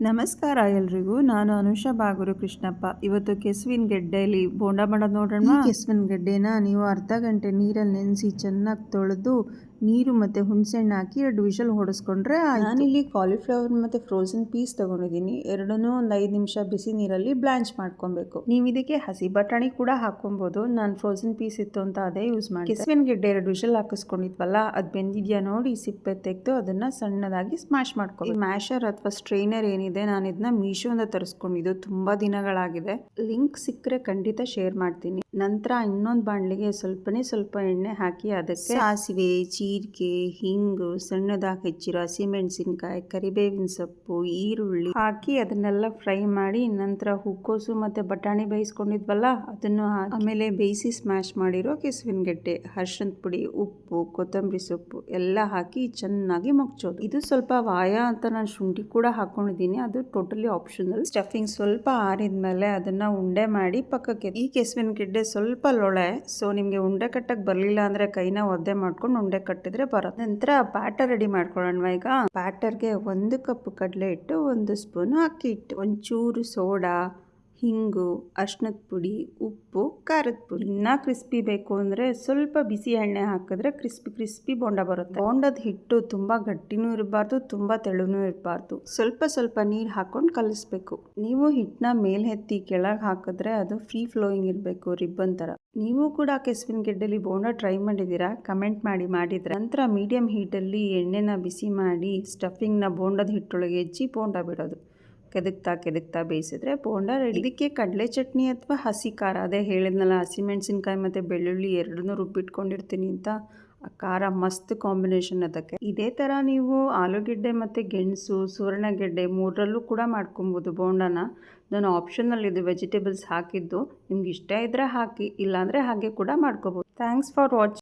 ನಮಸ್ಕಾರ ಎಲ್ರಿಗೂ. ನಾನು ಅನುಷಾ ಬಾಗೂರು ಕೃಷ್ಣಪ್ಪ. ಇವತ್ತು ಕೆಸುವಿನ ಗೆಡ್ಡೆಯಲ್ಲಿ ಬೋಂಡ ಮಾಡೋದು ನೋಡೋಣ. ಕೆಸುವಿನ ಗೆಡ್ಡೆನ ನೀವು ಅರ್ಧ ಗಂಟೆ ನೀರಲ್ಲಿ ನೆನೆಸಿ ಚೆನ್ನಾಗಿ ತೊಳೆದು ನೀರು ಮತ್ತು ಹುಣಸೆಹಣ್ಣು ಹಾಕಿ 2 ವಿಷಲ್ ಹೊಡೆಸ್ಕೊಂಡ್ರೆ ಆಯ್ತು. ನಾನಿಲ್ಲಿ ಕಾಲಿಫ್ಲವರ್ ಮತ್ತು ಫ್ರೋಝನ್ ಪೀಸ್ ತೊಗೊಂಡಿದ್ದೀನಿ. ಎರಡನ್ನೂ ಒಂದು 5 ನಿಮಿಷ ಬಿಸಿ ನೀರಲ್ಲಿ ಬ್ಲಾಂಚ್ ಮಾಡ್ಕೊಬೇಕು. ನೀವು ಇದಕ್ಕೆ ಹಸಿ ಬಟಾಣಿ ಕೂಡ ಹಾಕೊಬೋದು. ನಾನು ಫ್ರೋಝನ್ ಪೀಸ್ ಇತ್ತು ಅಂತ ಅದೇ ಯೂಸ್ ಮಾಡಿ. ಕೆಸುವಿನ ಗೆಡ್ಡೆ 2 ವಿಷಲ್ ಹಾಕಿಸ್ಕೊಂಡಿದ್ವಲ್ಲ, ಅದು ಬೆಂದಿದೆಯಾ ನೋಡಿ ಸಿಪ್ಪೆ ತೆಗೆದು ಅದನ್ನು ಸಣ್ಣದಾಗಿ ಸ್ಮ್ಯಾಶ್ ಮಾಡ್ಕೊಬೇಕು. ಮ್ಯಾಶರ್ ಅಥವಾ ಸ್ಟ್ರೈನರ್ ಏನಿದೆ, ನಾನು ಇದನ್ನ ಮೀಶೋಯಿಂದ ತರಿಸ್ಕೊಂಡಿದ್ದು. ತುಂಬ ದಿನಗಳಾಗಿದೆ. ಲಿಂಕ್ ಸಿಕ್ಕರೆ ಖಂಡಿತ ಶೇರ್ ಮಾಡ್ತೀನಿ. ನಂತರ ಇನ್ನೊಂದು ಬಾಣಲಿಗೆ ಸ್ವಲ್ಪ ಎಣ್ಣೆ ಹಾಕಿ ಅದಕ್ಕೆ ಸಾಸಿವೆ, ಜೀರಿಗೆ, ಹಿಂಗು, ಸಣ್ಣದಾಗಿ ಹೆಚ್ಚಿರೋ ಹಸಿಮೆಣಸಿನ್ಕಾಯಿ, ಕರಿಬೇವಿನ ಸೊಪ್ಪು, ಈರುಳ್ಳಿ ಹಾಕಿ ಅದನ್ನೆಲ್ಲ ಫ್ರೈ ಮಾಡಿ, ನಂತರ ಹೂಕೋಸು ಮತ್ತು ಬಟಾಣಿ ಬೇಯಿಸ್ಕೊಂಡಿದ್ವಲ್ಲ ಅದನ್ನು ಹಾಕಿ, ಆಮೇಲೆ ಬೇಯಿಸಿ ಸ್ಮ್ಯಾಶ್ ಮಾಡಿರೋ ಕೆಸುವಿನ ಗೆಡ್ಡೆ, ಅರಿಶಿಣದ ಪುಡಿ, ಉಪ್ಪು, ಕೊತ್ತಂಬರಿ ಸೊಪ್ಪು ಎಲ್ಲ ಹಾಕಿ ಚೆನ್ನಾಗಿ ಮುಗ್ಚೋದು. ಇದು ಸ್ವಲ್ಪ ವಾಯ ಅಂತ ನಾನು ಶುಂಠಿ ಕೂಡ ಹಾಕೊಂಡಿದ್ದೀನಿ. ಅದು ಟೋಟಲಿ ಆಪ್ಷನಲ್. ಸ್ಟಫಿಂಗ್ ಸ್ವಲ್ಪ ಆರಿದ್ಮೇಲೆ ಅದನ್ನ ಉಂಡೆ ಮಾಡಿ ಪಕ್ಕಕ್ಕೆ. ಈ ಕೆಸುವಿನ ಗೆಡ್ಡೆ ಸ್ವಲ್ಪ ಲೊಳೆ, ಸೊ ನಿಮಗೆ ಉಂಡೆ ಕಟ್ಟಕ್ಕೆ ಬರಲಿಲ್ಲ ಅಂದ್ರೆ ಕೈನ ಒದ್ದೆ ಮಾಡ್ಕೊಂಡು ಉಂಡೆ ಕಟ್ಟಿದ್ರೆ ಬರುತ್ತೆ. ನಂತರ ಬ್ಯಾಟರ್ ರೆಡಿ ಮಾಡ್ಕೊಳ್ಳೋಣ. ಈಗ ಬ್ಯಾಟರ್ಗೆ 1 ಕಪ್ ಕಡಲೆ ಹಿಟ್ಟು, 1 ಸ್ಪೂನ್ ಅಕ್ಕಿ ಹಿಟ್ಟು, ಒಂಚೂರು ಸೋಡಾ, ಹಿಂಗು, ಅರಿಶಿಣದ ಪುಡಿ, ಉಪ್ಪು, ಖಾರದ ಪುಡಿ. ಇನ್ನ ಕ್ರಿಸ್ಪಿ ಬೇಕು ಅಂದರೆ ಸ್ವಲ್ಪ ಬಿಸಿ ಎಣ್ಣೆ ಹಾಕಿದ್ರೆ ಕ್ರಿಸ್ಪಿ ಬೋಂಡ ಬರುತ್ತೆ. ಬೋಂಡದ ಹಿಟ್ಟು ತುಂಬ ಗಟ್ಟಿನೂ ಇರಬಾರ್ದು, ತುಂಬ ತೆಳುನೂ ಇರಬಾರ್ದು. ಸ್ವಲ್ಪ ನೀರು ಹಾಕೊಂಡು ಕಲಿಸ್ಬೇಕು. ನೀವು ಹಿಟ್ಟನ್ನ ಮೇಲೆ ಎತ್ತಿ ಕೆಳಗೆ ಹಾಕಿದ್ರೆ ಅದು ಫ್ರೀ ಫ್ಲೋಯಿಂಗ್ ಇರಬೇಕು, ರಿಬ್ಬನ್ ಥರ. ನೀವು ಕೂಡ ಕೆಸುವಿನ ಗೆಡ್ಡೆಲಿ ಬೋಂಡ ಟ್ರೈ ಮಾಡಿದ್ದೀರಾ? ಕಮೆಂಟ್ ಮಾಡಿದ್ರೆ. ನಂತರ ಮೀಡಿಯಂ ಹೀಟಲ್ಲಿ ಎಣ್ಣೆನ ಬಿಸಿ ಮಾಡಿ ಸ್ಟಫಿಂಗ್ನ ಬೋಂಡದ ಹಿಟ್ಟೊಳಗೆ ಹೆಚ್ಚಿ ಬೋಂಡ ಬಿಡೋದು. ಕೆದಕ್ತಾ ಬೇಯಿಸಿದ್ರೆ ಬೋಂಡ ರೆಡಿ. ಇದಕ್ಕೆ ಕಡಲೆ ಚಟ್ನಿ ಅಥವಾ ಹಸಿ ಖಾರ, ಅದೇ ಹೇಳಿದ್ನಲ್ಲ, ಹಸಿಮೆಣಸಿನ್ಕಾಯಿ ಮತ್ತು ಬೆಳ್ಳುಳ್ಳಿ ಎರಡನ್ನೂ ರುಬ್ಬಿಟ್ಕೊಂಡಿರ್ತೀನಿ ಅಂತ, ಆ ಖಾರ ಮಸ್ತ್ ಕಾಂಬಿನೇಷನ್ ಅದಕ್ಕೆ. ಇದೇ ಥರ ನೀವು ಆಲೂಗೆಡ್ಡೆ ಮತ್ತು ಗೆಣಸು, ಸುವರ್ಣಗೆಡ್ಡೆ 3ರಲ್ಲೂ ಕೂಡ ಮಾಡ್ಕೊಬೋದು ಬೋಂಡನ. ನಾನು ಆಪ್ಷನಲ್ ಇದು ವೆಜಿಟೇಬಲ್ಸ್ ಹಾಕಿದ್ದು. ನಿಮ್ಗೆ ಇಷ್ಟ ಇದ್ದರೆ ಹಾಕಿ, ಇಲ್ಲಾಂದರೆ ಹಾಗೆ ಕೂಡ ಮಾಡ್ಕೋಬೋದು. Thanks for watching.